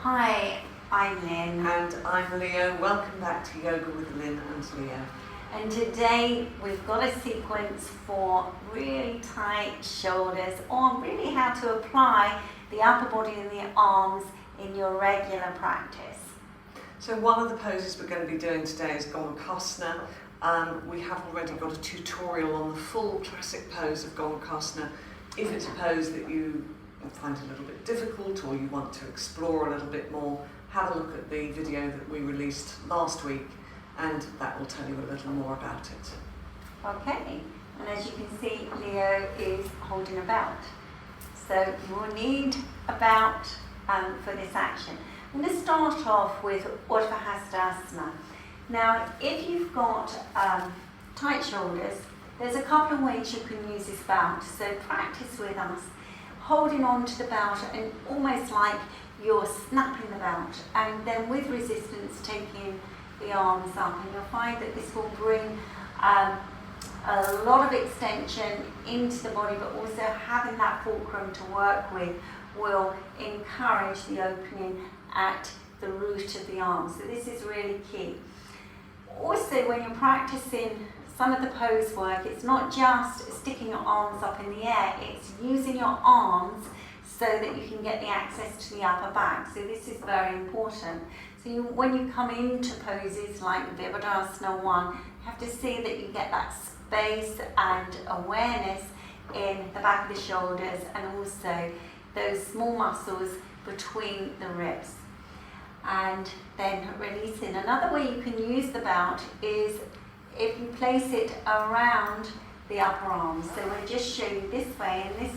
Hi, I'm Lynn. And I'm Leo. Welcome back to Yoga with Lynn and Leo. And today we've got a sequence for really tight shoulders, or really how to apply the upper body and the arms in your regular practice. So one of the poses we're going to be doing today is Gomukhasana. We have already got a tutorial on the full classic pose of Gomukhasana. If it's a pose that you find a little bit difficult or you want to explore a little bit more, have a look at the video that we released last week and that will tell you a little more about it. Okay, and as you can see, Leo is holding a belt. So you will need a belt for this action. I'm going to start off with Urdhva Hastasana. Now, if you've got tight shoulders, there's a couple of ways you can use this belt. So practice with us, holding on to the belt and almost like you're snapping the belt, and then with resistance taking the arms up, and you'll find that this will bring a lot of extension into the body, but also having that fulcrum to work with will encourage the opening at the root of the arm. So this is really key. Also, when you're practicing some of the pose work, it's not just sticking your arms up in the air, it's using your arms so that you can get the access to the upper back. So this is very important. So when you come into poses like Virabhadrasana 1, you have to see that you get that space and awareness in the back of the shoulders and also those small muscles between the ribs. And then releasing. Another way you can use the belt is if you place it around the upper arm. So we'll just show you this way, and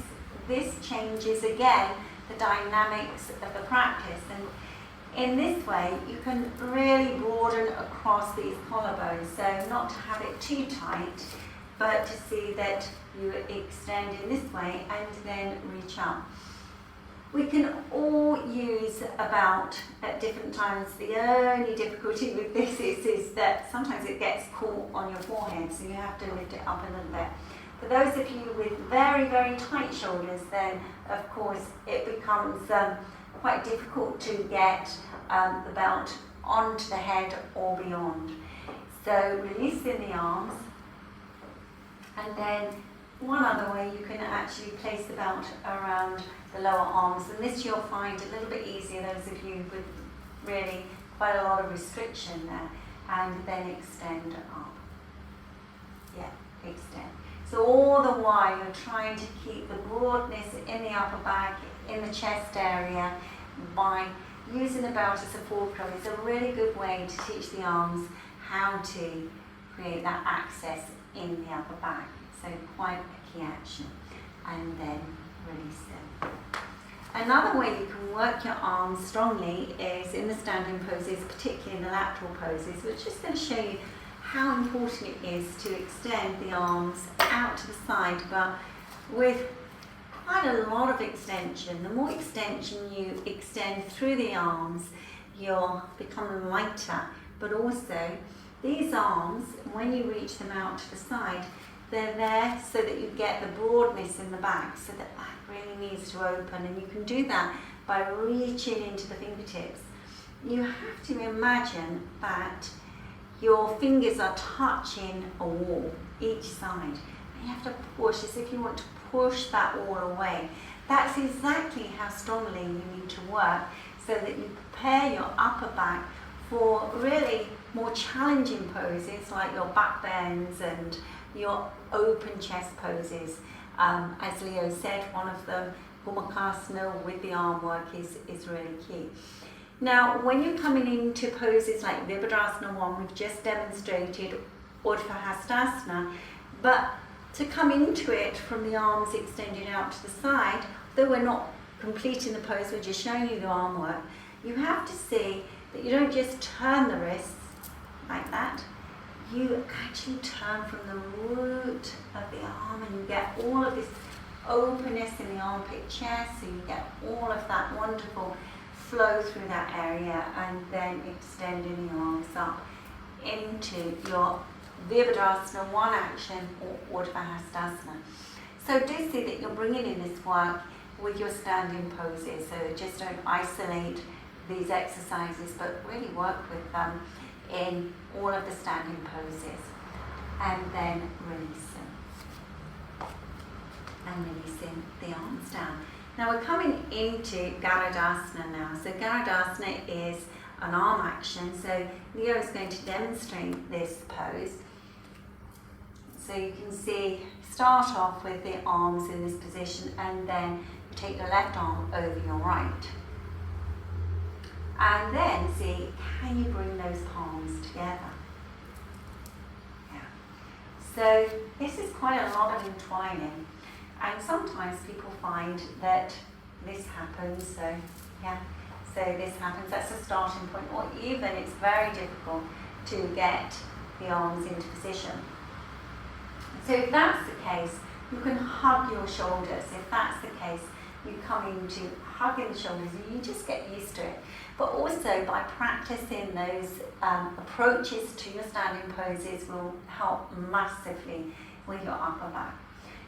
this changes again the dynamics of the practice. And in this way, you can really broaden across these collarbones. So not to have it too tight, but to see that you extend in this way and then reach up. We can all use a belt at different times. The only difficulty with this is that sometimes it gets caught on your forehead, so you have to lift it up a little bit. For those of you with very, very tight shoulders, then of course it becomes quite difficult to get the belt onto the head or beyond. So releasing the arms, and then one other way you can actually place the belt around the lower arms, and this you'll find a little bit easier, those of you with really quite a lot of restriction there, and then extend up. Yeah, extend. So all the while you're trying to keep the broadness in the upper back, in the chest area, by using the belt as a fulcrum. It's a really good way to teach the arms how to create that access in the upper back. So quite a key action. And then release them. Another way you can work your arms strongly is in the standing poses, particularly in the lateral poses, which is just going to show you how important it is to extend the arms out to the side, but with quite a lot of extension. The more extension you extend through the arms, you'll become lighter, but also these arms, when you reach them out to the side, they're there so that you get the broadness in the back, so that back really needs to open, and you can do that by reaching into the fingertips. You have to imagine that your fingers are touching a wall, each side, and you have to push as if you want to push that wall away. That's exactly how strongly you need to work, so that you prepare your upper back for really more challenging poses like your back bends and your open chest poses. As Leo said, one of them, Gomukhasana with the arm work, is really key. Now, when you're coming into poses like Virabhadrasana 1, we've just demonstrated Urdhva Hastasana, but to come into it from the arms extended out to the side, though we're not completing the pose, we're just showing you the arm work, you have to see that you don't just turn the wrists like that. You actually turn from the root of the arm, and you get all of this openness in the armpit chest, so you get all of that wonderful flow through that area, and then extending the arms up into your Virabhadrasana 1 action or Urdhva Hastasana. So do see that you're bringing in this work with your standing poses, so just don't isolate these exercises, but really work with them in all of the standing poses. And then releasing. And releasing the arms down. Now we're coming into Garudasana now. So Garudasana is an arm action. So Leo is going to demonstrate this pose. So you can see, start off with the arms in this position and then you take your left arm over your right. And then see, can you bring those palms together? Yeah. So this is quite a lot of entwining. And sometimes people find that this happens, so yeah, so this happens, that's a starting point, or even it's very difficult to get the arms into position. So if that's the case, you can hug your shoulders. If that's the case, you come into hugging the shoulders and you just get used to it. But also by practicing those approaches to your standing poses will help massively with your upper back.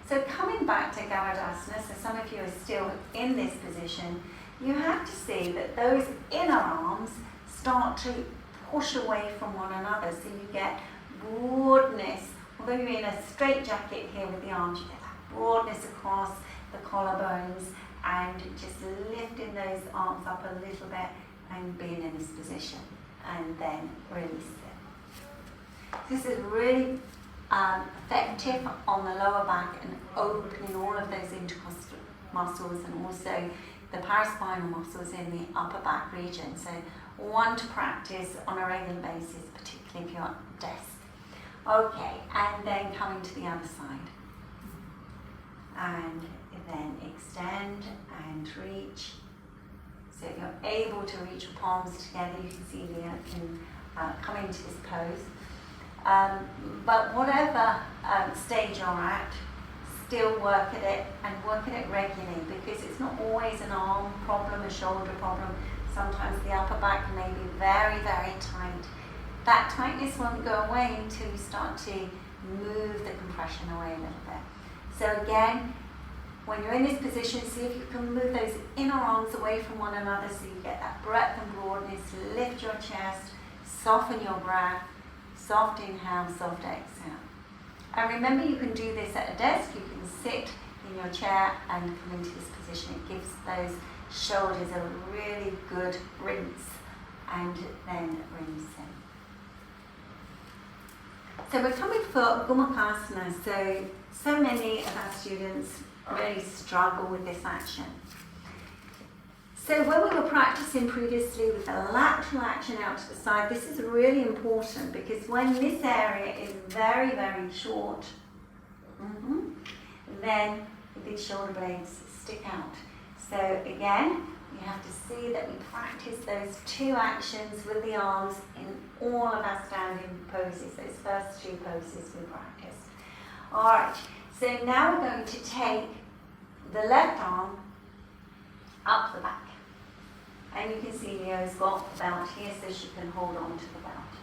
So coming back to Garudasana, so some of you are still in this position, you have to see that those inner arms start to push away from one another. So you get broadness, although you're in a straight jacket here with the arms, you get that broadness across the collarbones and just lifting those arms up a little bit and being in this position and then release it. This is really effective on the lower back and opening all of those intercostal muscles and also the paraspinal muscles in the upper back region. So one to practice on a regular basis, particularly if you're at the desk. Okay, and then coming to the other side. And then extend and reach. So if you're able to reach your palms together, you can see Leah can come into this pose. But whatever stage you're at, still work at it and work at it regularly, because it's not always an arm problem, a shoulder problem. Sometimes the upper back may be very, very tight. That tightness won't go away until you start to move the compression away a little bit. So again, when you're in this position, see if you can move those inner arms away from one another so you get that breadth and broadness. Lift your chest, soften your breath, soft inhale, soft exhale. And remember, you can do this at a desk. You can sit in your chair and come into this position. It gives those shoulders a really good rinse and then rinsing. So we're coming for Gomukhasana. So many of our students really struggle with this action. So when we were practicing previously with the lateral action out to the side, this is really important because when this area is very, very short, then these shoulder blades stick out. So again, you have to see that we practice those two actions with the arms in all of our standing poses, those first two poses we practiced. All right, so now we're going to take the left arm up the back. And you can see Leo's got the belt here so she can hold on to the belt.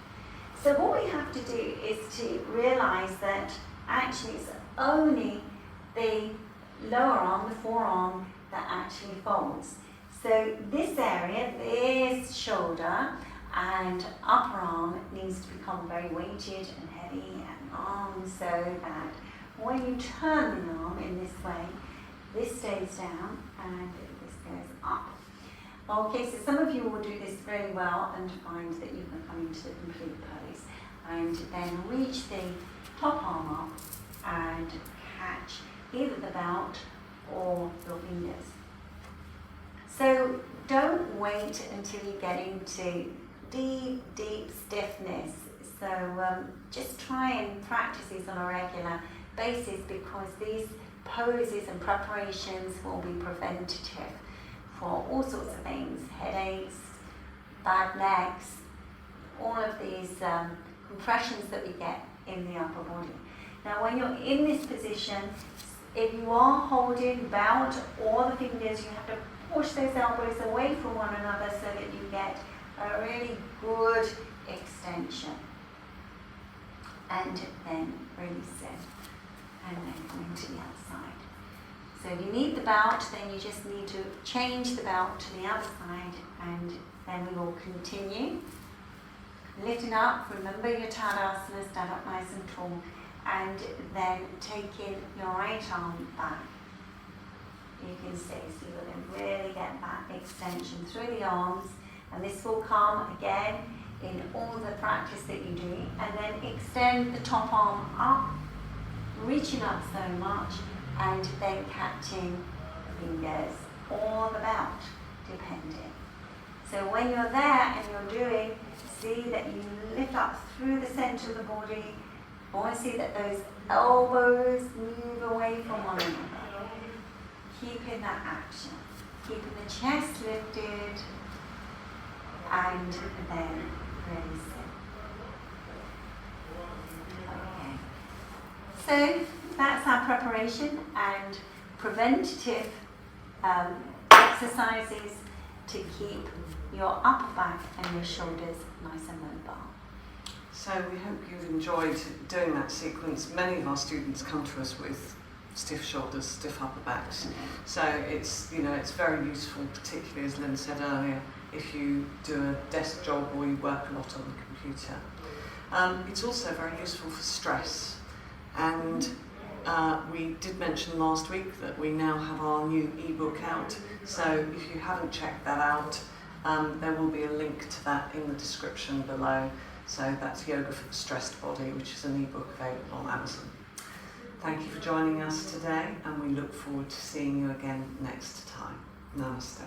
So what we have to do is to realise that actually it's only the lower arm, the forearm, that actually folds. So this area, this shoulder and upper arm needs to become very weighted and heavy and long so that when you turn the arm in this way, this stays down and this goes up. Okay, so some of you will do this very well and find that you can come into the complete pose and then reach the top arm up and catch either the belt or your fingers. So don't wait until you get into deep, deep stiffness. So just try and practice these on a regular basis because these poses and preparations will be preventative for all sorts of things, headaches, bad necks, all of these compressions that we get in the upper body. Now when you're in this position, if you are holding belt or the fingers, you have to push those elbows away from one another so that you get a really good extension. And then release it. And then come into the outside. So if you need the belt, then you just need to change the belt to the other side, and then we will continue. Lifting up, remember your Tadasana, stand up nice and tall, and then taking your right arm back. You can see, so you're going to really get that extension through the arms, and this will come again in all the practice that you do, and then extend the top arm up, reaching up so much, and then catching the fingers or the belt, depending. So when you're there and you're doing, see that you lift up through the center of the body. I want to see that those elbows move away from one another. Keeping that action. Keeping the chest lifted and then releasing. Okay. So that's our preparation and preventative exercises to keep your upper back and your shoulders nice and mobile. So we hope you've enjoyed doing that sequence. Many of our students come to us with stiff shoulders, stiff upper backs. So it's very useful, particularly as Lynn said earlier, if you do a desk job or you work a lot on the computer. It's also very useful for stress. And we did mention last week that we now have our new ebook out. So if you haven't checked that out, there will be a link to that in the description below. So that's Yoga for the Stressed Body, which is an ebook available on Amazon. Thank you for joining us today, and we look forward to seeing you again next time. Namaste.